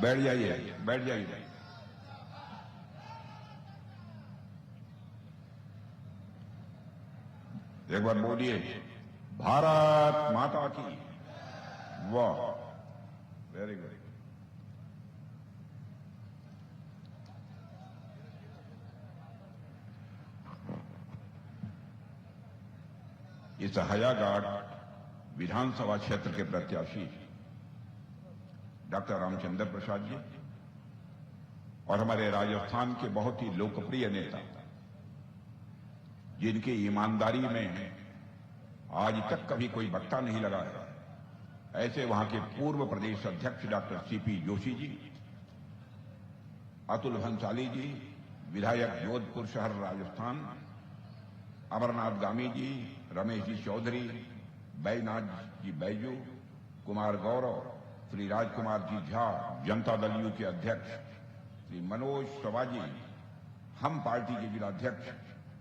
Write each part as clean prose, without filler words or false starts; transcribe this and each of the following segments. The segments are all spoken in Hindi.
बैठ जाइए, बैठ जाइए। एक बार बोलिए, भारत माता की। वाह, वेरी गुड। इस हयाघाट विधानसभा क्षेत्र के प्रत्याशी डॉक्टर रामचंद्र प्रसाद जी और हमारे राजस्थान के बहुत ही लोकप्रिय नेता, जिनकी ईमानदारी में आज तक कभी कोई बट्टा नहीं लगाया, ऐसे वहां के पूर्व प्रदेश अध्यक्ष डॉक्टर सीपी जोशी जी, अतुल भंसाली जी, विधायक जोधपुर शहर राजस्थान, अमरनाथ गामी जी, रमेश जी चौधरी, बैजनाथ जी बैजू, कुमार गौरव, श्री राजकुमार जी झा, जनता दल यू के अध्यक्ष श्री मनोज सवाजी, हम पार्टी के जिलाध्यक्ष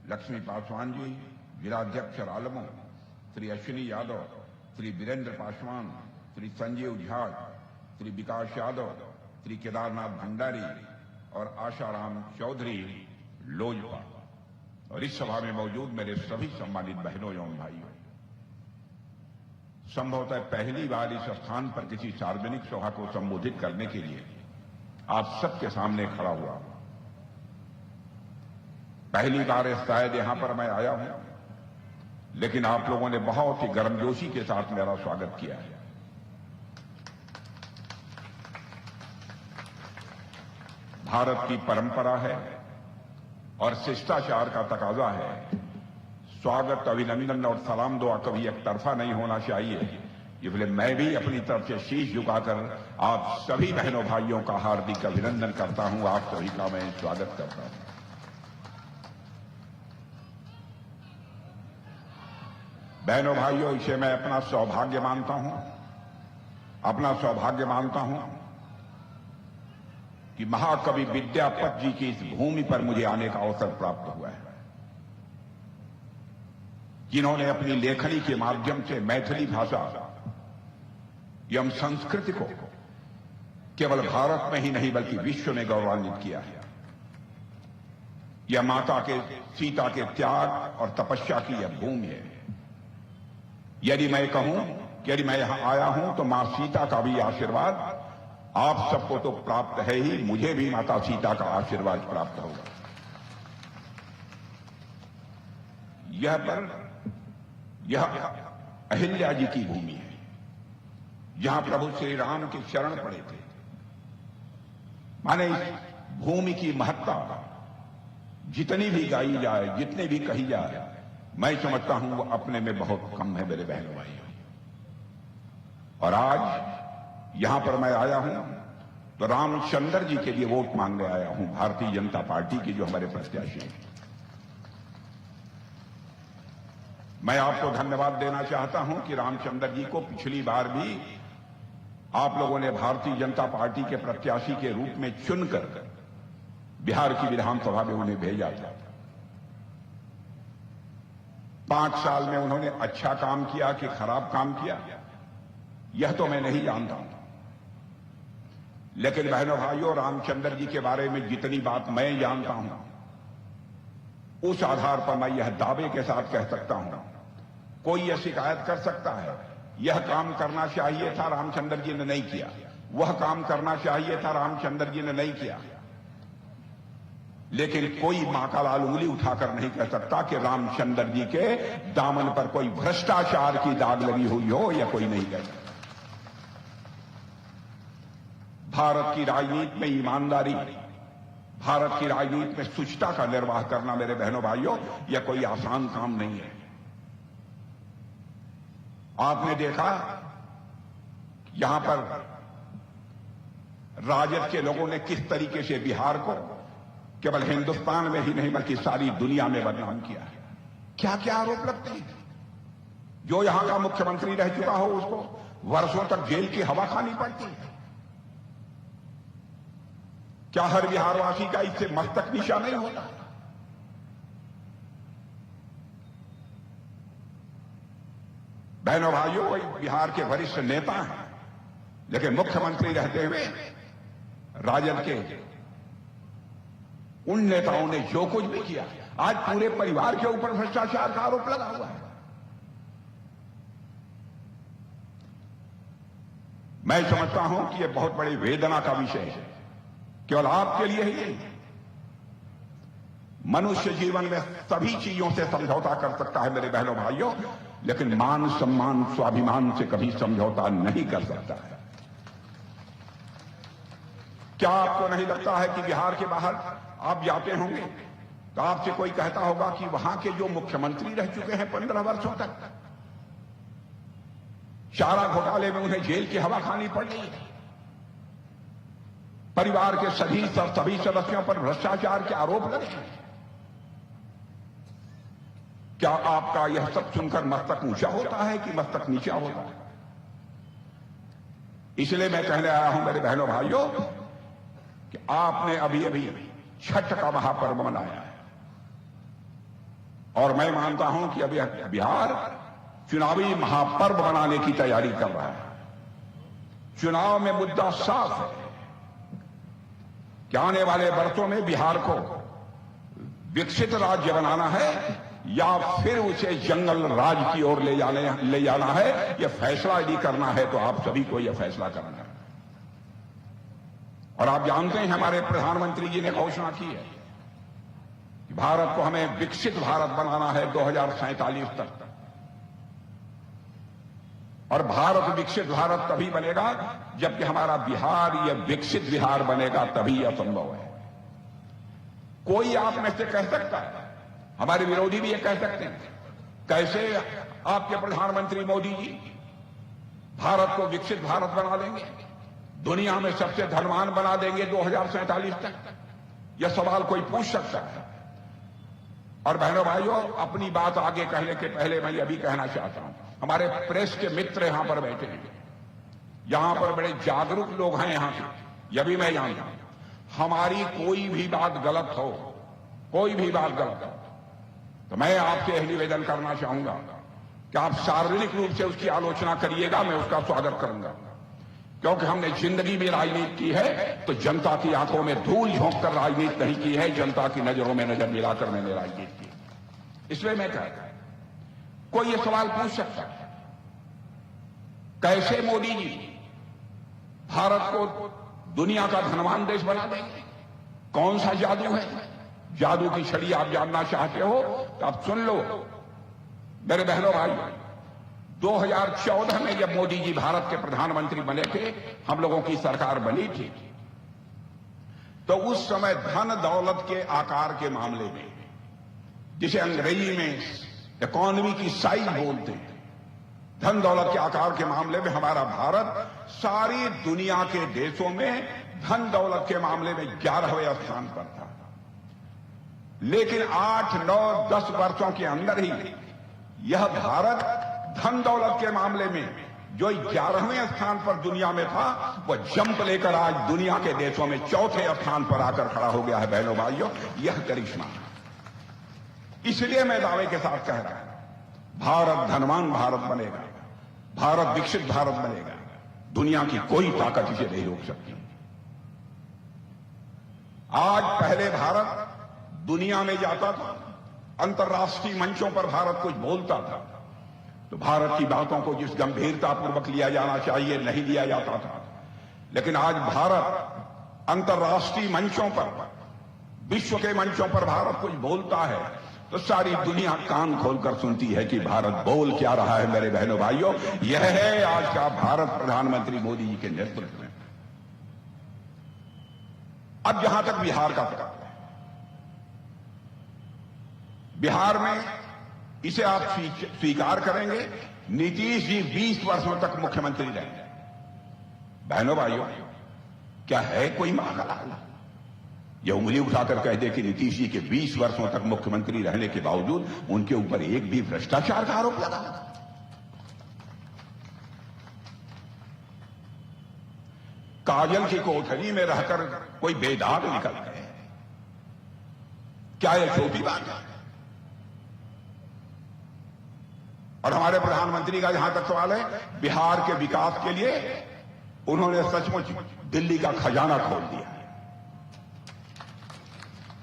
लक्ष्मी पासवान जी, जिलाध्यक्ष आलमो, श्री अश्विनी यादव, श्री वीरेंद्र पासवान, श्री संजीव झा, श्री विकास यादव, श्री केदारनाथ भंडारी और आशाराम चौधरी लोजपा, और इस सभा में मौजूद मेरे सभी सम्मानित बहनों एवं भाइयों, संभवतः पहली बार इस स्थान पर किसी सार्वजनिक सभा को संबोधित करने के लिए आप सबके सामने खड़ा हुआ। पहली बार शायद यहां पर मैं आया हूं, लेकिन आप लोगों ने बहुत ही गर्मजोशी के साथ मेरा स्वागत किया है। भारत की परंपरा है और शिष्टाचार का तकाजा है, स्वागत, अभिनंदन और सलाम दुआ कभी एक तरफा नहीं होना चाहिए। इसलिए मैं भी अपनी तरफ से शीश झुकाकर आप सभी बहनों भाइयों का हार्दिक अभिनंदन करता हूं, आप सभी का मैं स्वागत करता हूं। बहनों भाइयों, इसे मैं अपना सौभाग्य मानता हूं कि महाकवि विद्यापति जी की इस भूमि पर मुझे आने का अवसर प्राप्त हुआ है, जिन्होंने अपनी लेखनी के माध्यम से मैथिली भाषा एवं संस्कृति को केवल भारत में ही नहीं बल्कि विश्व में गौरवान्वित किया है। यह माता के सीता के त्याग और तपस्या की यह भूमि है। यदि मैं कहूं कि यदि मैं यहां आया हूं तो मां सीता का भी आशीर्वाद आप सबको तो प्राप्त है ही, मुझे भी माता सीता का आशीर्वाद प्राप्त होगा। यह अहिल्या जी की भूमि है, जहां प्रभु श्री राम के शरण पड़े थे। माने इस भूमि की महत्ता जितनी भी गाई जाए, जितनी भी कही जाए, मैं समझता हूं वो अपने में बहुत कम है मेरे बहनों भाइयों। और आज यहां पर मैं आया हूं तो रामचंद्र जी के लिए वोट मांगने आया हूं, भारतीय जनता पार्टी के जो हमारे प्रत्याशी हैं। मैं आपको धन्यवाद देना चाहता हूं कि रामचंद्र जी को पिछली बार भी आप लोगों ने भारतीय जनता पार्टी के प्रत्याशी के रूप में चुनकर बिहार की विधानसभा में उन्हें भेजा था। 5 साल में उन्होंने अच्छा काम किया कि खराब काम किया, यह तो मैं नहीं जानता हूं, लेकिन बहनों भाइयों, रामचंद्र जी के बारे में जितनी बात मैं जानता हूं, उस आधार पर मैं यह दावे के साथ कह सकता हूं, कोई यह शिकायत कर सकता है यह काम करना चाहिए था, रामचंद्र जी ने नहीं किया, वह काम करना चाहिए था, रामचंद्र जी ने नहीं किया, लेकिन कोई मां का लाल उंगली उठाकर नहीं कह सकता कि रामचंद्र जी के दामन पर कोई भ्रष्टाचार की दाग लगी हुई हो, या कोई नहीं कह सकता। भारत की राजनीति में ईमानदारी, भारत की राजनीति में शुचिता का निर्वाह करना मेरे बहनों भाइयों, यह कोई आसान काम नहीं है। आपने देखा यहां पर राजद के लोगों ने किस तरीके से बिहार को केवल हिंदुस्तान में ही नहीं बल्कि सारी दुनिया में बदनाम किया है। क्या क्या आरोप लगते हैं। जो यहां का मुख्यमंत्री रह चुका हो उसको वर्षों तक जेल की हवा खानी पड़ती है। क्या हर बिहारवासी का इससे मस्तक नीचा नहीं होता? बहनों भाइयों, वही बिहार के वरिष्ठ नेता हैं, लेकिन मुख्यमंत्री रहते हुए राजद के उन नेताओं ने जो कुछ भी किया, आज पूरे परिवार के ऊपर भ्रष्टाचार का आरोप लगा हुआ है। मैं समझता हूं कि यह बहुत बड़ी वेदना का विषय है, केवल आपके लिए ही नहीं। मनुष्य जीवन में सभी चीजों से समझौता कर सकता है मेरे बहनों भाइयों, लेकिन मान सम्मान स्वाभिमान से कभी समझौता नहीं कर सकता है। क्या आपको नहीं लगता है कि बिहार के बाहर आप जाते होंगे तो आपसे कोई कहता होगा कि वहां के जो मुख्यमंत्री रह चुके हैं 15 वर्षों तक, चारा घोटाले में उन्हें जेल की हवा खानी पड़ रही है, परिवार के सभी सदस्यों पर भ्रष्टाचार के आरोप लगे हैं। क्या आपका यह सब सुनकर मस्तक ऊंचा होता है कि मस्तक नीचा होता है? इसलिए मैं कहने आया हूं मेरे बहनों भाइयों कि आपने अभी अभी छठ का महापर्व मनाया है, और मैं मानता हूं कि अभी बिहार चुनावी महापर्व मनाने की तैयारी कर रहा है। चुनाव में मुद्दा साफ है कि आने वाले वर्षों में बिहार को विकसित राज्य बनाना है या फिर उसे जंगल राज की ओर ले जाना है। यह फैसला यदि करना है तो आप सभी को यह फैसला करना है। और आप जानते हैं हमारे प्रधानमंत्री जी ने घोषणा की है कि भारत को हमें विकसित भारत बनाना है 2047 तक। और भारत विकसित भारत तभी बनेगा जबकि हमारा बिहार यह विकसित बिहार बनेगा, तभी यह संभव है। कोई आप में से कह सकता है, हमारे विरोधी भी ये कह सकते हैं, कैसे आपके प्रधानमंत्री मोदी जी भारत को विकसित भारत बना देंगे, दुनिया में सबसे धनवान बना देंगे 2047 तक? यह सवाल कोई पूछ सकता है। और बहनों भाइयों, अपनी बात आगे कहने के पहले मैं यह भी कहना चाहता हूं, हमारे प्रेस के मित्र यहां पर बैठे हैं, यहां पर बड़े जागरूक लोग हैं यहां के, यह भी मैं जानता हूं। हमारी कोई भी बात गलत हो, कोई भी बात गलत हो, तो मैं आपसे यह निवेदन करना चाहूंगा कि आप सार्वजनिक रूप से उसकी आलोचना करिएगा, मैं उसका स्वागत करूंगा। क्योंकि हमने जिंदगी में राजनीति की है तो जनता की आंखों में धूल झोंक कर राजनीति नहीं की है, जनता की नजरों में नजर मिलाकर मैंने राजनीति की। इसलिए मैं कहता हूं, कोई ये सवाल पूछ सकता है, कैसे मोदी जी भारत को दुनिया का धनवान देश बना देंगे? कौन सा जादू है? जादू की छड़ी आप जानना चाहते हो तो आप सुन लो मेरे बहनों भाइयों। 2014 में जब मोदी जी भारत के प्रधानमंत्री बने थे, हम लोगों की सरकार बनी थी, तो उस समय धन दौलत के आकार के मामले में, जिसे अंग्रेजी में इकोनॉमी की साइज बोलते हैं, धन दौलत के आकार के मामले में हमारा भारत सारी दुनिया के देशों में धन दौलत के मामले में 11वें स्थान पर था। लेकिन 8, 9, 10 वर्षों के अंदर ही यह भारत धन दौलत के मामले में जो 11वें स्थान पर दुनिया में था, वह जंप लेकर आज दुनिया के देशों में 4थे स्थान पर आकर खड़ा हो गया है। बहनों भाइयों, यह करिश्मा है। इसलिए मैं दावे के साथ कह रहा हूं, भारत धनवान भारत बनेगा, भारत विकसित भारत बनेगा, दुनिया की कोई ताकत इसे नहीं रोक सकती। आज पहले भारत दुनिया में जाता था, अंतर्राष्ट्रीय मंचों पर भारत कुछ बोलता था तो भारत की बातों को जिस गंभीरतापूर्वक लिया जाना चाहिए नहीं लिया जाता था। लेकिन आज भारत अंतर्राष्ट्रीय मंचों पर, विश्व के मंचों पर भारत कुछ बोलता है तो सारी दुनिया कान खोलकर सुनती है कि भारत बोल क्या रहा है। मेरे बहनों भाइयों, यह है आज का भारत प्रधानमंत्री मोदी जी के नेतृत्व में। अब जहां तक बिहार का प्रकार है, बिहार में इसे आप स्वीकार करेंगे, नीतीश जी 20 वर्षों तक मुख्यमंत्री रहेंगे। बहनों भाइयों, क्या है कोई महाकाल यह उंगली उठाकर कह दे कि नीतीश जी के 20 वर्षों तक मुख्यमंत्री रहने के बावजूद उनके ऊपर एक भी भ्रष्टाचार का आरोप लगा? काजल की कोठरी में रहकर कोई बेदाग निकल गए, क्या यह छोटी बात है? और हमारे प्रधानमंत्री का जहां तक सवाल है, बिहार के विकास के लिए उन्होंने सचमुच दिल्ली का खजाना खोल दिया है।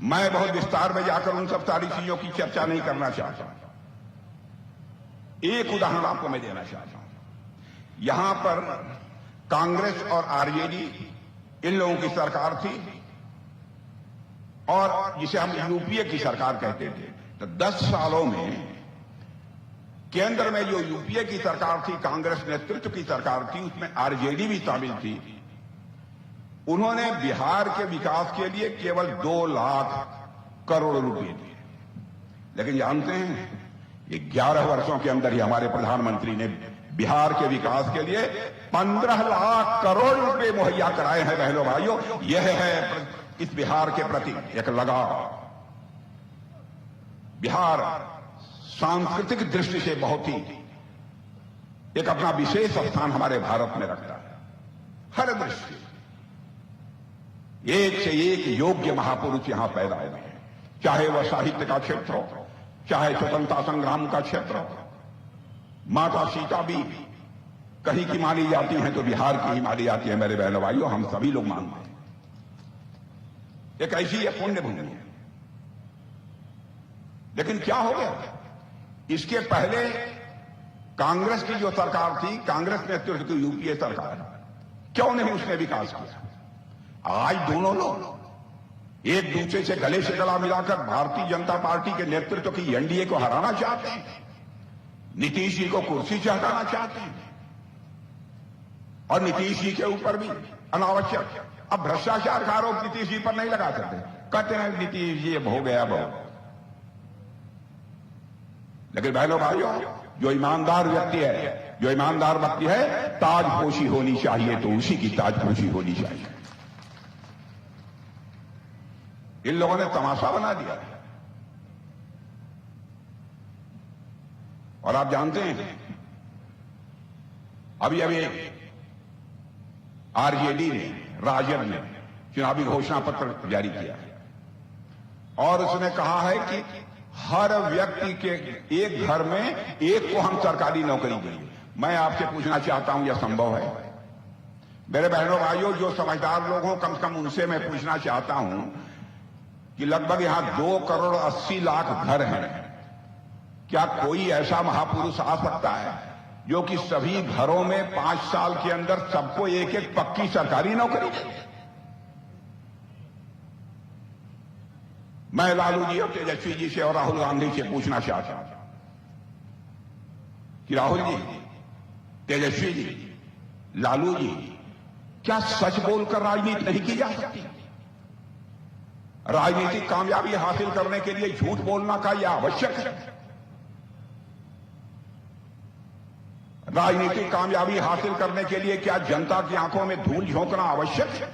मैं बहुत विस्तार में जाकर उन सब सारी चीजों की चर्चा नहीं करना चाहता। एक उदाहरण आपको मैं देना चाहता हूं। यहां पर कांग्रेस और आरजेडी इन लोगों की सरकार थी और जिसे हम यूपीए की सरकार कहते थे। तो 10 सालों में केंद्र में जो यूपीए की सरकार थी, कांग्रेस नेतृत्व की सरकार थी, उसमें आरजेडी भी शामिल थी। उन्होंने बिहार के विकास के लिए केवल 2 लाख करोड़ रुपए दिए। लेकिन जानते हैं, ये 11 वर्षों के अंदर ही हमारे प्रधानमंत्री ने बिहार के विकास के लिए 15 लाख करोड़ रुपए मुहैया कराए हैं। बहनों भाइयों, यह है इस बिहार के प्रति एक लगाव। बिहार सांस्कृतिक दृष्टि से बहुत ही एक अपना विशेष स्थान हमारे भारत में रखता है। हर दृष्टि एक से एक योग्य महापुरुष यहां पैदा हुए हैं, चाहे वह साहित्य का क्षेत्र हो, चाहे स्वतंत्रता संग्राम का क्षेत्र हो। माता सीता भी कहीं की मानी जाती हैं तो बिहार की ही मानी जाती है। मेरे बहनों भाइयों, हम सभी लोग मानते हैं एक ऐसी यह पुण्य भूमि है। लेकिन क्या हो गया, इसके पहले कांग्रेस की जो सरकार थी, कांग्रेस नेतृत्व की यूपीए सरकार, क्यों नहीं उसने विकास किया? आज दोनों लोग एक दूसरे से गले से गला मिलाकर भारतीय जनता पार्टी के नेतृत्व की एनडीए को हराना चाहते हैं, नीतीश जी को कुर्सी से हटाना चाहते हैं और नीतीश जी के ऊपर भी अनावश्यक अब भ्रष्टाचार का आरोप नीतीश जी पर नहीं लगा सकते। कहते हैं नीतीश जी अब हो गया बहुत। लेकिन बहनों भाइयों, जो ईमानदार व्यक्ति है, जो ईमानदार व्यक्ति है, ताजपोशी होनी चाहिए तो उसी की ताजपोशी होनी चाहिए। इन लोगों ने तमाशा बना दिया है। और आप जानते हैं, अभी अभी आरजेडी ने, राजद ने चुनावी घोषणा पत्र जारी किया है और उसने कहा है कि हर व्यक्ति के एक घर में एक को हम सरकारी नौकरी देंगे। मैं आपसे पूछना चाहता हूं, यह संभव है? मेरे बहनों भाइयों, जो समझदार लोग हों, कम से कम उनसे मैं पूछना चाहता हूं कि लगभग यहां 2 करोड़ 80 लाख घर हैं। क्या कोई ऐसा महापुरुष आ सकता है जो कि सभी घरों में 5 साल के अंदर सबको एक एक पक्की सरकारी नौकरी दे? मैं लालू जी और तेजस्वी जी से और राहुल गांधी से पूछना चाहता हूं कि राहुल जी, तेजस्वी जी, लालू जी, क्या सच बोलकर राजनीति नहीं की जा सकती? राजनीतिक कामयाबी हासिल करने के लिए झूठ बोलना का यह आवश्यक है? राजनीतिक कामयाबी हासिल करने के लिए क्या जनता की आंखों में धूल झोंकना आवश्यक है?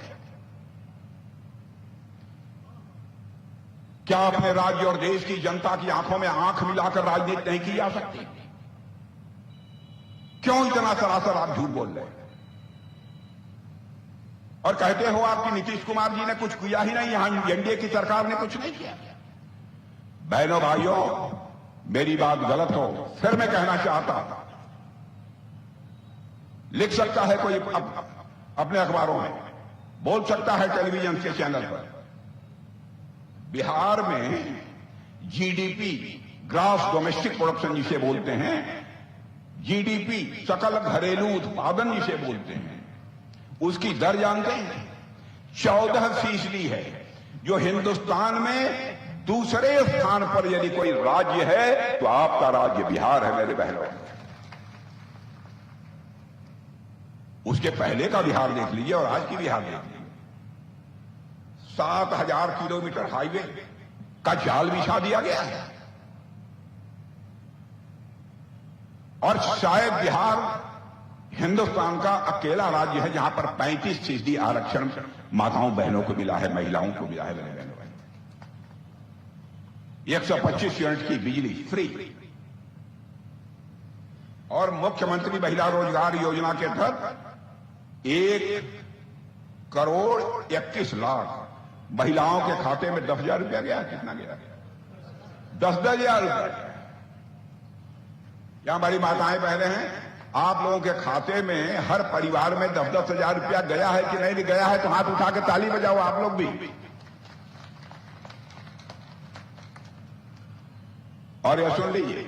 क्या अपने राज्य और देश की जनता की आंखों में आंख मिलाकर राजनीति नहीं की जा सकती? क्यों इतना सरासर आप झूठ बोल रहे हैं और कहते हो आपकी नीतीश कुमार जी ने कुछ किया ही नहीं, यहां एनडीए की सरकार ने कुछ नहीं किया? बहनों भाइयों, मेरी बात गलत हो फिर मैं कहना चाहता हूं, लिख सकता है कोई अपने अखबारों में, बोल सकता है टेलीविजन के चैनल पर, बिहार में जीडीपी, ग्रॉस डोमेस्टिक प्रोडक्शन जिसे बोलते हैं, जीडीपी, सकल घरेलू उत्पादन जिसे बोलते हैं, उसकी दर जानते हैं? 14% है, जो हिंदुस्तान में दूसरे स्थान पर यदि कोई राज्य है तो आपका राज्य बिहार है। मेरे बहनों, उसके पहले का बिहार देख लीजिए और आज की बिहार देख लीजिए। 7000 किलोमीटर हाईवे का जाल बिछा दिया गया है और शायद बिहार हिंदुस्तान का अकेला राज्य है जहां पर 35% आरक्षण माताओं बहनों को मिला है, महिलाओं को मिला है। मेरे बहनों, 125 यूनिट की बिजली फ्री और मुख्यमंत्री महिला रोजगार योजना के तहत 1 करोड़ 21 लाख महिलाओं के खाते में 10,000 रुपया गया। कितना गया? 10,000 रुपया। यहां हमारी माताएं बहनें हैं, आप लोगों के खाते में हर परिवार में 10-10 हजार रुपया गया है कि नहीं गया है? तो हाथ उठा के ताली बजाओ आप लोग भी। और यह सुन लीजिए,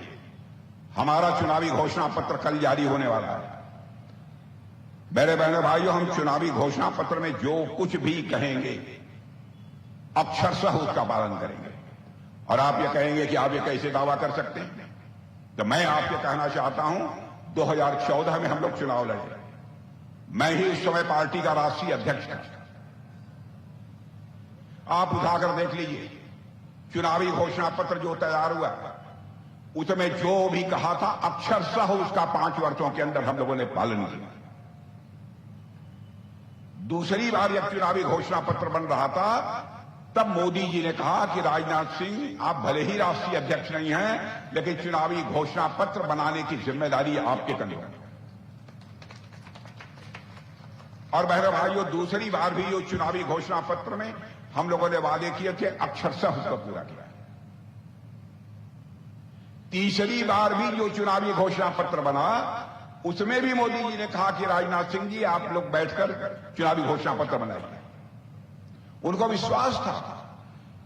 हमारा चुनावी घोषणा पत्र कल जारी होने वाला है। मेरे बहनों भाइयों, हम चुनावी घोषणा पत्र में जो कुछ भी कहेंगे अक्षरशः उसका पालन करेंगे। और आप ये कहेंगे कि आप ये कैसे दावा कर सकते हैं? तो मैं आपसे कहना चाहता हूं, 2014 में हम लोग चुनाव लड़े, मैं ही उस समय पार्टी का राष्ट्रीय अध्यक्ष था। आप उठाकर देख लीजिए, चुनावी घोषणा पत्र जो तैयार हुआ उसमें जो भी कहा था अक्षरशः उसका 5 वर्षों के अंदर हम लोगों ने पालन किया। दूसरी बार जब चुनावी घोषणा पत्र बन रहा था तब मोदी जी ने कहा कि राजनाथ सिंह, आप भले ही राष्ट्रीय अध्यक्ष नहीं हैं, लेकिन चुनावी घोषणा पत्र बनाने की जिम्मेदारी आपके कंधों में। और बहनों भाइयों, दूसरी बार भी जो चुनावी घोषणा पत्र में हम लोगों ने वादे किए थे अक्षरशः उसको पूरा किया। तीसरी बार भी जो चुनावी घोषणा पत्र बना उसमें भी मोदी जी ने कहा कि राजनाथ सिंह जी, आप लोग बैठकर चुनावी घोषणा पत्र बनाएंगे। उनको विश्वास था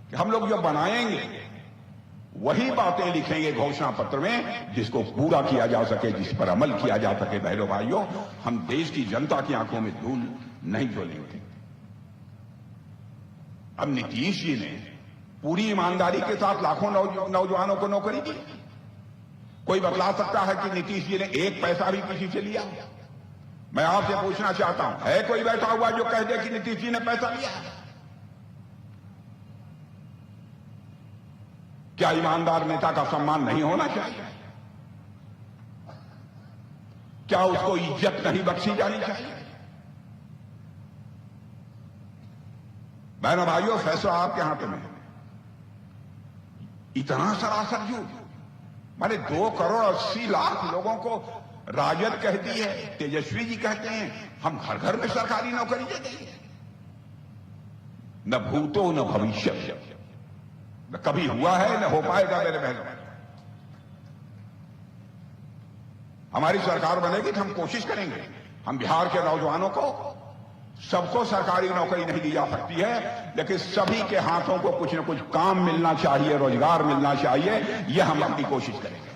कि हम लोग जो बनाएंगे वही बातें लिखेंगे घोषणा पत्र में जिसको पूरा किया जा सके, जिस पर अमल किया जा सके। बहनों भाइयों, हम देश की जनता की आंखों में धूल नहीं झोलेंगे। अब नीतीश जी ने पूरी ईमानदारी के साथ लाखों नौजवानों को नौकरी दी। कोई बतला सकता है कि नीतीश जी ने एक पैसा भी किसी से लिया? मैं आपसे पूछना चाहता हूं, है कोई बैठा हुआ जो कह दे कि नीतीश जी ने पैसा लिया? क्या ईमानदार नेता का सम्मान नहीं होना चाहिए? क्या उसको इज्जत नहीं बख्शी जानी चाहिए? बहनों भाइयों, फैसला आपके हाथ में है। इतना सरासर झूठ, माने 2 करोड़ 80 लाख लोगों को राजद कहती है, तेजस्वी जी कहते हैं हम घर घर में सरकारी नौकरी दे देंगे। न भूतो न भविष्य, न कभी हुआ है न हो पाएगा। मेरे बहनों, हमारी सरकार बनेगी तो हम कोशिश करेंगे, हम बिहार के नौजवानों को, सबको सरकारी नौकरी नहीं दी जा सकती है, लेकिन सभी के हाथों को कुछ न कुछ काम मिलना चाहिए, रोजगार मिलना चाहिए। यह हम अपनी कोशिश करेंगे।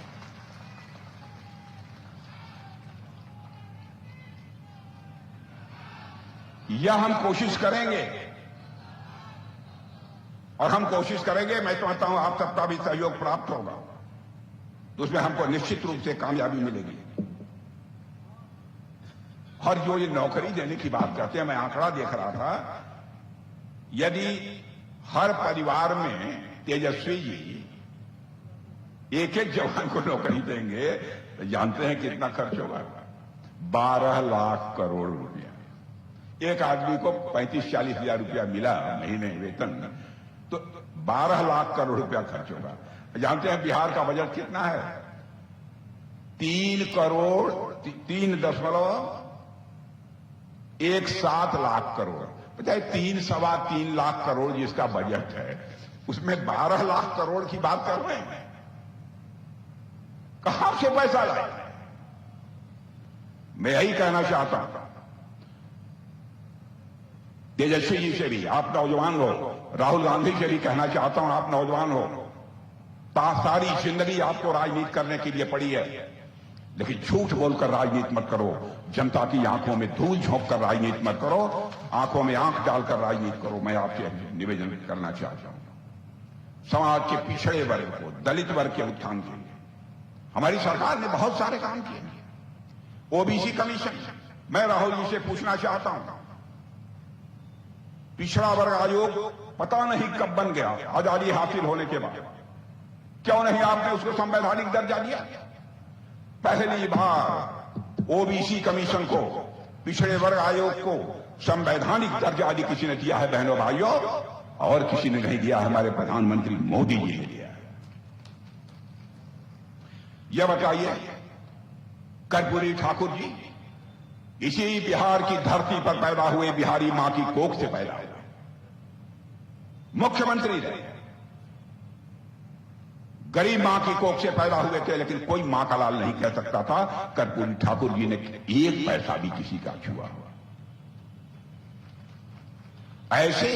यह हम कोशिश करेंगे और हम कोशिश करेंगे। मैं समझता हूं आप सबका भी सहयोग प्राप्त होगा, तो उसमें हमको निश्चित रूप से कामयाबी मिलेगी। और जो ये नौकरी देने की बात करते हैं, मैं आंकड़ा देख रहा था, यदि हर परिवार में तेजस्वी जी एक जवान को नौकरी देंगे तो जानते हैं कितना खर्च होगा? 12 लाख करोड़ रुपया। एक आदमी को 35-40 हजार रुपया मिला महीने वेतन, तो 12 लाख करोड़ रुपया खर्च होगा। जानते हैं बिहार का बजट कितना है? 3.17 लाख करोड़। बताइए, 3-3.25 लाख करोड़ जिसका बजट है, उसमें 12 लाख करोड़ की बात कर रहे हैं। कहां से पैसा लाए? मैं यही कहना चाहता हूं तेजस्वी जी से भी, आप नौजवान हो, राहुल गांधी से भी कहना चाहता हूं, आप नौजवान हो, सारी जिंदगी आपको राजनीति करने के लिए पड़ी है, लेकिन झूठ बोलकर राजनीति मत करो। जनता की आंखों में धूल झोंक कर राजनीति मत करो, आंखों में आंख डालकर राजनीति करो। मैं आपसे निवेदन करना चाहता हूं, समाज के पिछड़े वर्ग को, दलित वर्ग के उत्थान के लिए हमारी सरकार ने बहुत सारे काम किए। ओबीसी कमीशन, मैं राहुल जी से पूछना चाहता हूं, पिछड़ा वर्ग आयोग पता नहीं कब बन गया आजादी हासिल होने के बाद, क्यों नहीं आपने उसको संवैधानिक दर्जा दिया? पहली बार ओबीसी कमीशन को, पिछड़े वर्ग आयोग को संवैधानिक दर्जा यदि किसी ने दिया है बहनों भाइयों, और किसी ने नहीं दिया, हमारे प्रधानमंत्री मोदी जी ने दिया है। यह बताइए, कर्पूरी ठाकुर जी इसी बिहार की धरती पर पैदा हुए, बिहारी मां की कोख से पैदा हुए, मुख्यमंत्री रहे, गरीब मां की कोख से पैदा हुए थे, लेकिन कोई मां का लाल नहीं कह सकता था कर्पूरी ठाकुर जी ने एक पैसा भी किसी का छुआ हुआ। ऐसे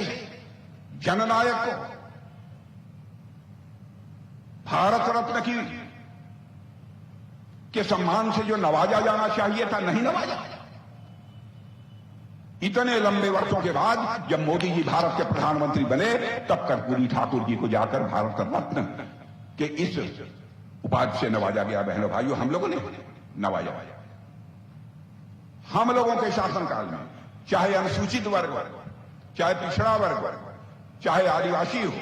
जननायक को भारत रत्न के सम्मान से जो नवाजा जाना चाहिए था, नहीं नवाजा। इतने लंबे वर्षों के बाद जब मोदी जी भारत के प्रधानमंत्री बने, तब कर्पूरी ठाकुर जी को जाकर भारत रत्न के इस उपाधि से नवाजा गया। बहनों भाइयों, हम लोगों ने नवाजा। हम लोगों के शासनकाल में चाहे अनुसूचित वर्ग, चाहे पिछड़ा वर्ग, चाहे आदिवासी हो,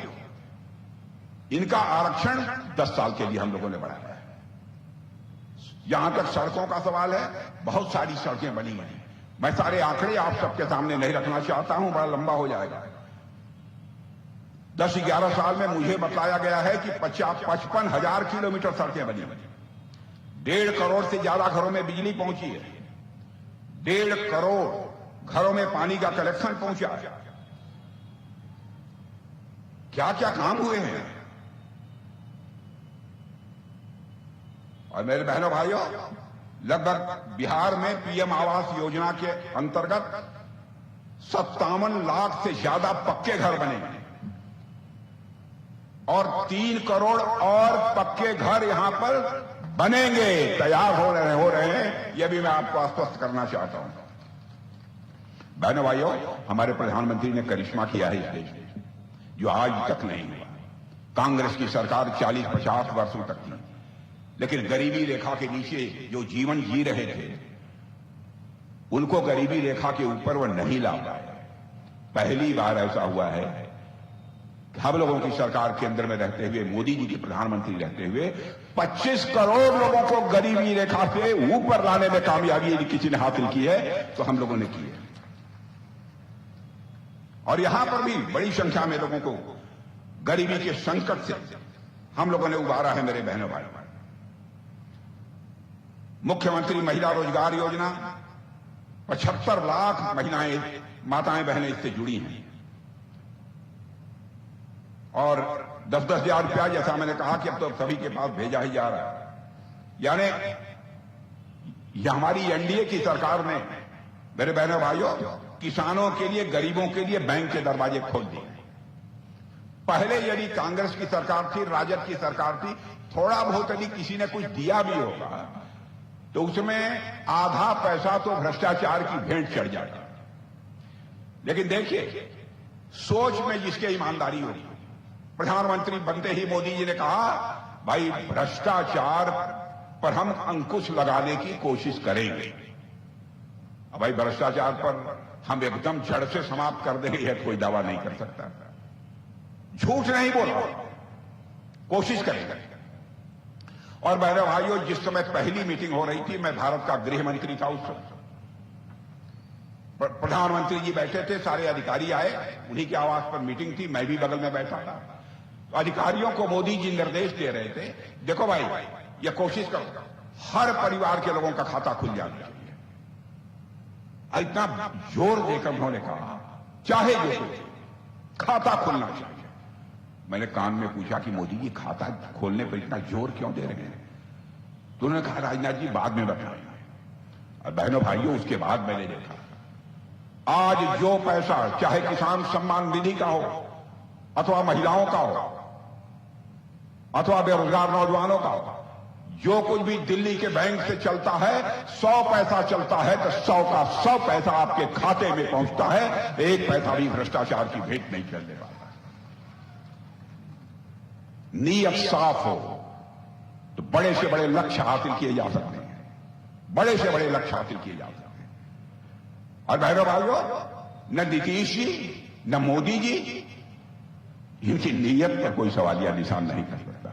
इनका आरक्षण 10 साल के लिए हम लोगों ने बढ़ाया है। यहां तक सड़कों का सवाल है, बहुत सारी सड़कें बनी हैं। मैं सारे आंकड़े आप सबके सामने नहीं रखना चाहता हूं, बड़ा लंबा हो जाएगा। 10-11 साल में मुझे बताया गया है कि 55,000 किलोमीटर सड़कें बनी। 1.5 करोड़ से ज्यादा घरों में बिजली पहुंची है। 1.5 करोड़ घरों में पानी का कलेक्शन पहुंचा है। क्या क्या काम हुए हैं। और मेरे बहनों भाइयों, लगभग बिहार में पीएम आवास योजना के अंतर्गत 57 लाख से ज्यादा पक्के घर बने और 3 करोड़ और पक्के घर यहां पर बनेंगे, तैयार हो रहे हैं। यह भी मैं आपको आश्वस्त करना चाहता हूं। बहनों भाइयों, हमारे प्रधानमंत्री ने करिश्मा किया है इस देश में, जो आज तक नहीं हुआ। कांग्रेस की सरकार 40-50 वर्षों तक थी, लेकिन गरीबी रेखा के नीचे जो जीवन जी रहे थे, उनको गरीबी रेखा के ऊपर वो नहीं ला पाए। पहली बार ऐसा हुआ है कि हम लोगों की सरकार केंद्र में रहते हुए, मोदी जी के प्रधानमंत्री रहते हुए, 25 करोड़ लोगों को गरीबी रेखा से ऊपर लाने में कामयाबी यदि किसी ने हासिल की है तो हम लोगों ने की है। और यहां पर भी बड़ी संख्या में लोगों को गरीबी के संकट से हम लोगों ने उबारा है। मेरे बहनों भाई, मुख्यमंत्री महिला रोजगार योजना, 75 लाख महिलाएं, माताएं बहनें इससे जुड़ी हैं। और 10-10 हजार रुपया, जैसा मैंने कहा कि अब तो सभी के पास भेजा ही जा रहा है। यानी यह हमारी एनडीए की सरकार ने, मेरे बहनों भाइयों, किसानों के लिए, गरीबों के लिए बैंक के दरवाजे खोल दिए। पहले यदि कांग्रेस की सरकार थी, राजद की सरकार थी, थोड़ा बहुत यदि किसी ने कुछ दिया भी होगा तो उसमें आधा पैसा तो भ्रष्टाचार की भेंट चढ़ जाएगा। लेकिन देखिए, सोच में जिसके ईमानदारी होगी, प्रधानमंत्री बनते ही मोदी जी ने कहा, भाई भ्रष्टाचार पर हम अंकुश लगाने की कोशिश करेंगे। अब भाई भ्रष्टाचार पर हम एकदम जड़ से समाप्त कर देंगे, यह कोई दावा नहीं कर सकता। झूठ नहीं बोला, कोशिश करेंगे। और मेरे भाइयों, जिस समय पहली मीटिंग हो रही थी, मैं भारत का गृह मंत्री था उस समय, प्रधानमंत्री जी बैठे थे, सारे अधिकारी आए, उन्हीं के आवास पर मीटिंग थी, मैं भी बगल में बैठा था। तो अधिकारियों को मोदी जी निर्देश दे रहे थे, देखो भाई, ये कोशिश करो हर परिवार के लोगों का खाता खुल जाना चाहिए। इतना जोर देकर उन्होंने कहा, चाहे जो खाता खुलना चाहिए। मैंने कान में पूछा कि मोदी जी खाता खोलने पर इतना जोर क्यों दे रहे हैं? तो उन्होंने कहा, राजनाथ जी बाद में बताएंगे। और बहनों भाइयों, उसके बाद मैंने देखा, आज जो पैसा, चाहे किसान सम्मान निधि का हो, अथवा महिलाओं का हो, अथवा बेरोजगार नौजवानों का हो, जो कुछ भी दिल्ली के बैंक से चलता है, 100 पैसा चलता है तो 100 का 100 पैसा आपके खाते में पहुंचता है। एक पैसा भी भ्रष्टाचार की भेंट नहीं चलने वाला। नीयत साफ हो तो बड़े से बड़े लक्ष्य हासिल किए जा सकते हैं, बड़े से बड़े लक्ष्य हासिल किए जा सकते हैं। और बहनों भाइयों, न नीतीश जी न मोदी जी, इनकी नीयत पर कोई सवालिया निशान नहीं कर सकता।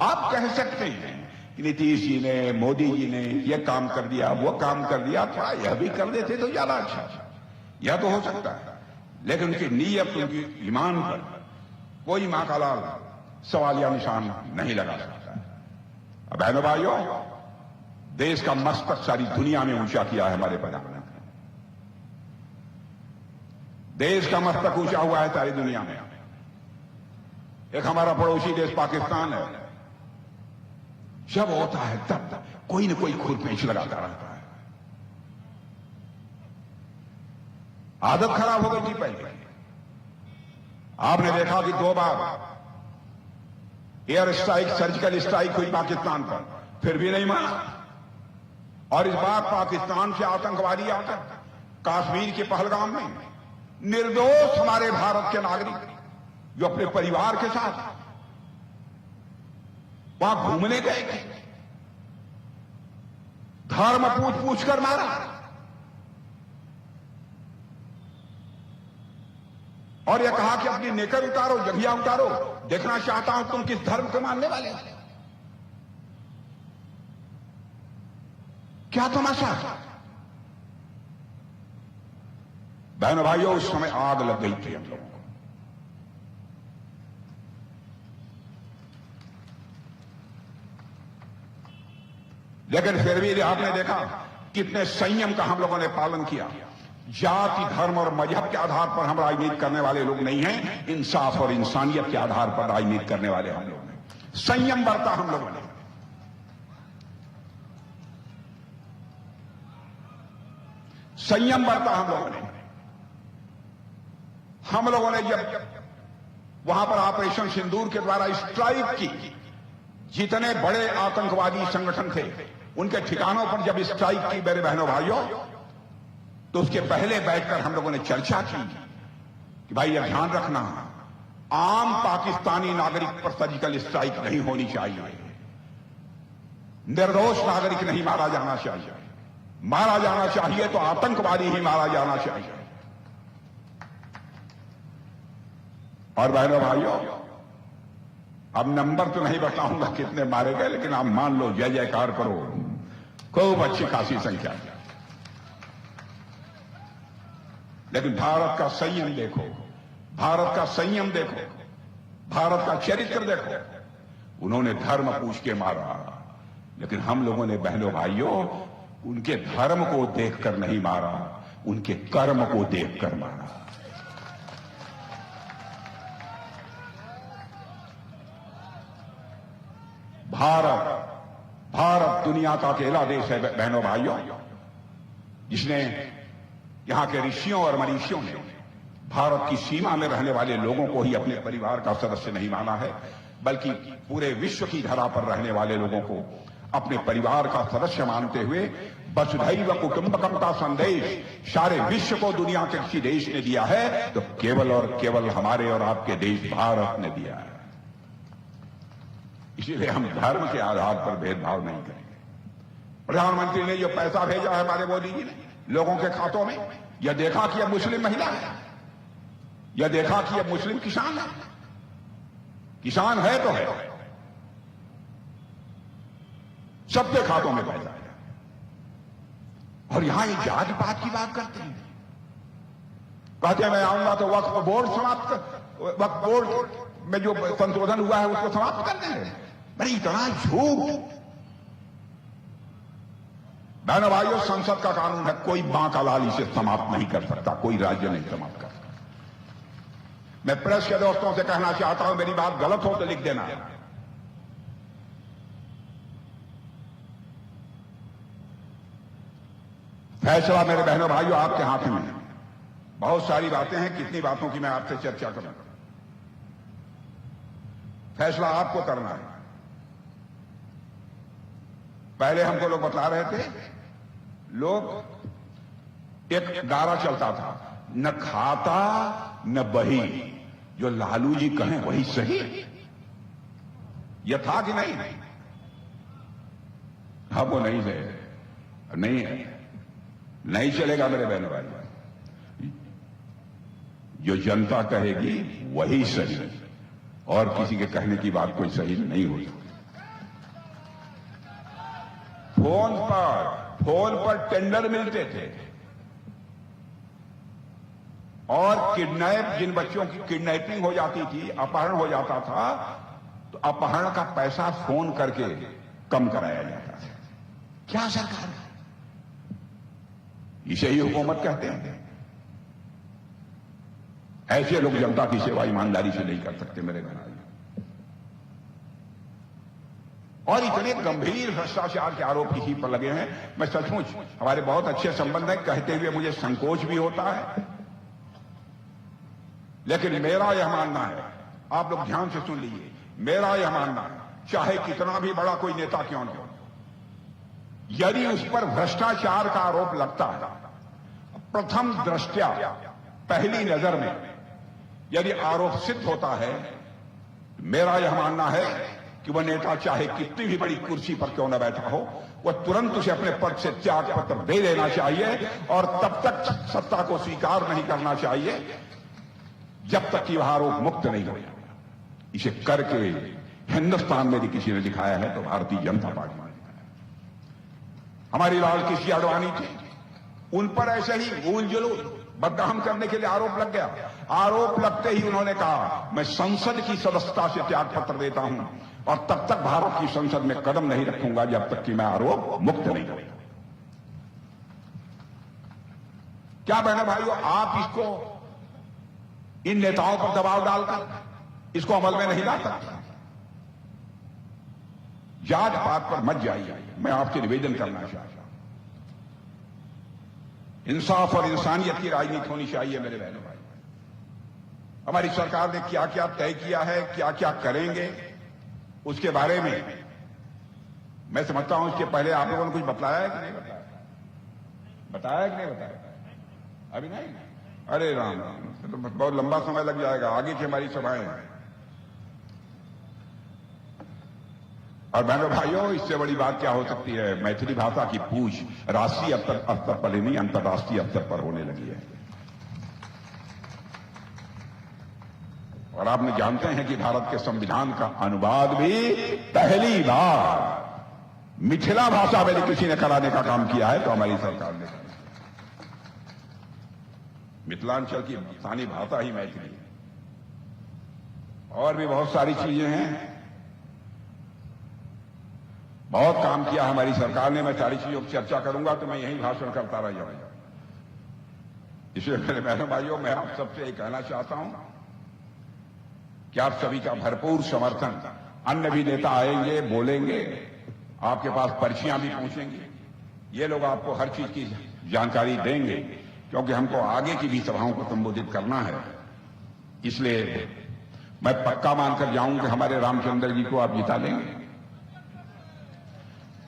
आप कह सकते हैं कि नीतीश जी ने, मोदी जी ने यह काम कर दिया, वो काम कर दिया, थोड़ा यह भी कर देते तो ज्यादा अच्छा, यह तो हो सकता है। लेकिन उनकी नीयत, उनकी ईमान पर कोई मां का लाल सवालिया निशान नहीं लगा सकता है। अब बहनों भाइयों, देश का मस्तक सारी दुनिया में ऊंचा किया है हमारे प्रधानमंत्री। देश का मस्तक ऊंचा हुआ है सारी दुनिया में। एक हमारा पड़ोसी देश पाकिस्तान है, जब होता है तब कोई न कोई खुरपेंच लगाता रहता है। आदत खराब हो गई थी पहले। आपने देखा कि 2 बार एयर स्ट्राइक, सर्जिकल स्ट्राइक हुई पाकिस्तान पर, फिर भी नहीं माना। और इस बार पाकिस्तान से आतंकवादी आकर कश्मीर के पहलगाम में निर्दोष हमारे भारत के नागरिक जो अपने परिवार के साथ वहां घूमने गए थे, धर्म पूछ पूछ कर मारा। और यह कहा कि अपनी नेकर उतारो, जंघिया उतारो, देखना चाहता हूं तुम किस धर्म को मानने वाले हो। क्या तमाशा। बहनों भाइयों, उस समय आग लग गई थी हम लोगों को। लेकिन फिर भी आपने देखा कितने संयम का हम लोगों ने पालन किया। जाति, धर्म और मजहब के आधार पर हम राजनीति करने वाले लोग नहीं हैं। इंसाफ और इंसानियत के आधार पर राजनीति करने वाले हम लोग हैं। संयम बरता हम लोगों ने। संयम बरता हम लोगों ने। हम लोगों ने जब वहां पर ऑपरेशन सिंदूर के द्वारा स्ट्राइक की, जितने बड़े आतंकवादी संगठन थे उनके ठिकानों पर जब स्ट्राइक की मेरे बहनों भाइयों, तो उसके पहले बैठकर हम लोगों ने चर्चा की कि भाई यह ध्यान रखना, आम पाकिस्तानी नागरिक पर सर्जिकल स्ट्राइक नहीं होनी चाहिए। निर्दोष नागरिक नहीं मारा जाना चाहिए। मारा जाना चाहिए तो आतंकवादी ही मारा जाना चाहिए। और बहनों भाइयों, अब नंबर तो नहीं बताऊंगा कितने मारे गए, लेकिन आप मान लो, जय जयकार करो, खूब अच्छी खासी संख्या। लेकिन भारत का संयम देखो, भारत का संयम देखो, भारत का चरित्र देखो। उन्होंने धर्म पूछ के मारा, लेकिन हम लोगों ने बहनों भाइयों उनके धर्म को देखकर नहीं मारा, उनके कर्म को देखकर मारा। भारत दुनिया का अकेला देश है बहनों भाइयों, जिसने यहां के ऋषियों और मनीषियों ने भारत की सीमा में रहने वाले लोगों को ही अपने परिवार का सदस्य नहीं माना है, बल्कि पूरे विश्व की धरा पर रहने वाले लोगों को अपने परिवार का सदस्य मानते हुए वसुधैव कुटुंबकम का संदेश सारे विश्व को दुनिया के किसी देश ने दिया है तो केवल और केवल हमारे और आपके देश भारत ने दिया है। इसीलिए हम धर्म के आधार पर भेदभाव नहीं करेंगे। प्रधानमंत्री ने जो पैसा भेजा है हमारे मोदी जी ने लोगों के खातों में, यह देखा कि यह मुस्लिम महिला है, यह देखा कि यह मुस्लिम किसान है। किसान है तो है, सबके खातों में पैसा है। और यहां ये जाति पात की बात करते हैं, कहते हैं मैं आऊंगा तो वक्फ बोर्ड वक्फ बोर्ड में जो संशोधन हुआ है उसको समाप्त कर देंगे। अरे इतना झूठ। बहनों भाइयों, संसद का कानून है, कोई बांका लाल इसे समाप्त नहीं कर सकता, कोई राज्य नहीं समाप्त कर सकता। मैं प्रेस के दोस्तों से कहना चाहता हूं, मेरी बात गलत हो तो लिख देना। फैसला मेरे बहनों भाइयों आपके हाथ में है। बहुत सारी बातें हैं, कितनी बातों की मैं आपसे चर्चा करूं। फैसला आपको करना है। पहले हमको लोग बता रहे थे, लोग एक गारा चलता था, न खाता न बही, जो लालू जी कहें वही सही। यह था कि नहीं? हाँ, वो नहीं है, नहीं है, नहीं चलेगा मेरे बहनों भाई। जो जनता कहेगी वही सही, और किसी के कहने की बात कोई सही नहीं हो सकती। फोन पर टेंडर मिलते थे, और जिन बच्चों की किडनैपिंग हो जाती थी, अपहरण हो जाता था, तो अपहरण का पैसा फोन करके कम कराया जाता था। क्या सरकार है? इसे ही हुकूमत कहते हैं। ऐसे लोग जनता की सेवा ईमानदारी से नहीं कर सकते मेरे भाई। और इतने गंभीर भ्रष्टाचार के आरोप किसी पर लगे हैं। मैं सचमुच, हमारे बहुत अच्छे संबंध है, कहते हुए मुझे संकोच भी होता है, लेकिन मेरा यह मानना है, आप लोग ध्यान से सुन लीजिए, मेरा यह मानना है, चाहे कितना भी बड़ा कोई नेता क्यों न हो, यदि उस पर भ्रष्टाचार का आरोप लगता है, प्रथम दृष्टया पहली नजर में यदि आरोप सिद्ध होता है, मेरा यह मानना है कि वह नेता चाहे कितनी भी बड़ी कुर्सी पर क्यों न बैठा हो, वह तुरंत उसे अपने पद से त्याग पत्र दे देना चाहिए और तब तक सत्ता को स्वीकार नहीं करना चाहिए जब तक कि वह आरोप मुक्त नहीं हो। इसे करके हिंदुस्तान में यदि किसी ने दिखाया है तो भारतीय जनता पार्टी ने दिखाया। हमारी लाल कृष्ण आडवाणी थी, उन पर ऐसे ही भूल जुलूल बदनाम करने के लिए आरोप लग गया। आरोप लगते ही उन्होंने कहा मैं संसद की सदस्यता से त्याग पत्र देता हूं और तब तक भारत की संसद में कदम नहीं रखूंगा जब तक कि मैं आरोप मुक्त नहीं करूंगा। क्या बहना भाइयों, आप इसको इन नेताओं पर दबाव डालकर इसको अमल में नहीं ला सकते। जात पात पर मत जाइए, मैं आपसे निवेदन करना चाहता हूं, इंसाफ और इंसानियत की राजनीति होनी चाहिए। मेरे बहनों भाई, हमारी सरकार ने क्या क्या तय किया है, क्या क्या करेंगे, उसके बारे में मैं समझता हूं इसके पहले आप लोगों ने कुछ बताया है कि नहीं बताया? बताया कि नहीं बताया? अभी नहीं। अरे राम राम, तो बहुत लंबा समय लग जाएगा, आगे की हमारी सभाएं हैं। और बहनों भाइयों, इससे बड़ी बात क्या हो सकती है? मैथिली भाषा की पूछ राष्ट्रीय स्तर पर नहीं, अंतर्राष्ट्रीय स्तर पर होने लगी है। और आप जानते हैं कि भारत के संविधान का अनुवाद भी पहली बार मिथिला भाषा में किसी ने कराने का काम किया है तो हमारी सरकार ने किया। मिथिलांचल की स्थानीय भाषा ही मैथिली है। और भी बहुत सारी चीजें हैं, बहुत काम किया हमारी सरकार ने। मैं सारी चीजों की चर्चा करूंगा तो मैं यही भाषण करता रह जाऊंगा। इसलिए मेरे बहनों भाइयों, मैं आप सबसे ये कहना चाहता हूं कि आप सभी का भरपूर समर्थन, अन्य भी नेता आएंगे, बोलेंगे, आपके पास पर्चियां भी पहुंचेंगी, ये लोग आपको हर चीज की जानकारी देंगे, क्योंकि हमको आगे की भी सभाओं को संबोधित करना है। इसलिए मैं पक्का मानकर जाऊं कि हमारे रामचंद्र जी को आप जिता देंगे।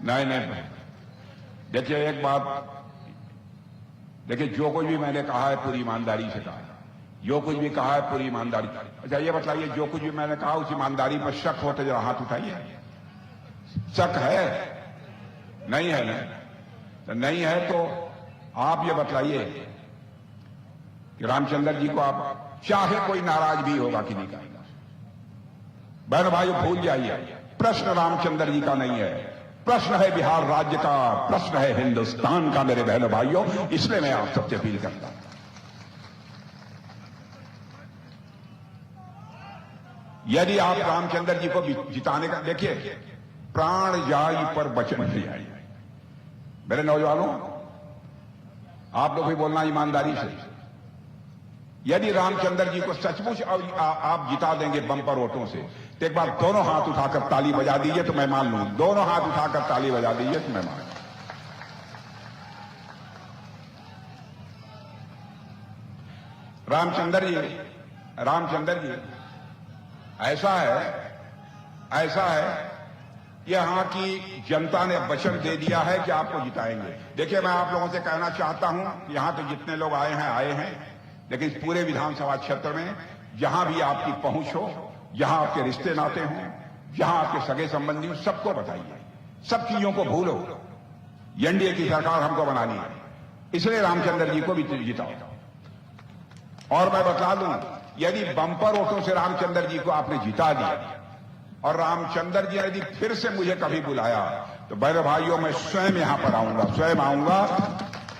नहीं, देखिए एक बात, देखिए जो कुछ भी मैंने कहा है पूरी ईमानदारी से कहा है, जो कुछ भी कहा है पूरी ईमानदारी। अच्छा ये बताइए, जो कुछ भी मैंने कहा उस ईमानदारी पर शक हो तो जरा हाथ उठाइए। शक है? नहीं है ना? तो नहीं है तो आप ये बतलाइए कि रामचंद्र जी को आप, चाहे कोई नाराज भी होगा कि नहीं कहेगा। बहन भाइयों भूल जाइए, प्रश्न रामचंद्र जी का नहीं है, प्रश्न है बिहार राज्य का, प्रश्न है हिंदुस्तान का मेरे बहनों भाइयों। इसलिए मैं आप सबसे अपील करता हूं, यदि आप रामचंद्र जी को जिताने का, देखिए प्राण जाई पर बचन नहीं आई। मेरे नौजवानों, आप लोग भी बोलना ईमानदारी से, यदि रामचंद्र जी को सचमुच आप जिता देंगे बम्पर वोटों से, तो एक बार दोनों हाथ उठाकर ताली बजा दीजिए तो मैं मान लूं। दोनों हाथ उठाकर ताली बजा दीजिए तो मैं मान लूं। रामचंद्र जी ऐसा है यहां की जनता ने वचन दे दिया है कि आपको जिताएंगे। देखिए मैं आप लोगों से कहना चाहता हूं कि यहां तो जितने लोग आए हैं, लेकिन इस पूरे विधानसभा क्षेत्र में जहां भी आपकी पहुंच हो, जहां आपके रिश्ते नाते हों, जहां आपके सगे संबंधी हो, सबको बताइए, सब चीजों को भूलो। एनडीए की सरकार हमको बनानी है, इसलिए रामचंद्र जी को भी जिताओ। और मैं बता दूं, यदि बंपर वोटों से रामचंद्र जी को आपने जिता दिया और रामचंद्र जी ने यदि फिर से मुझे कभी बुलाया तो बहनों भाइयों मैं स्वयं यहां पर आऊंगा, स्वयं आऊंगा।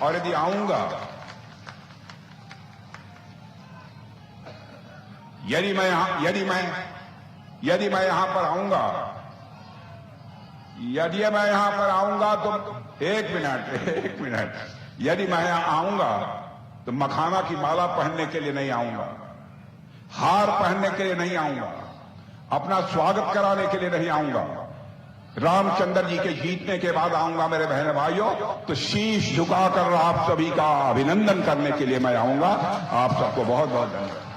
और यदि आऊंगा, यदि मैं यहां पर आऊंगा तो एक मिनट, यदि मैं यहां आऊंगा तो मखाना की माला पहनने के लिए नहीं आऊंगा, हार पहनने के लिए नहीं आऊंगा, अपना स्वागत कराने के लिए नहीं आऊंगा। रामचंद्र जी के जीतने के बाद आऊंगा मेरे बहन भाइयों, तो शीश झुकाकर आप सभी का अभिनंदन करने के लिए मैं आऊंगा। आप सबको बहुत बहुत धन्यवाद।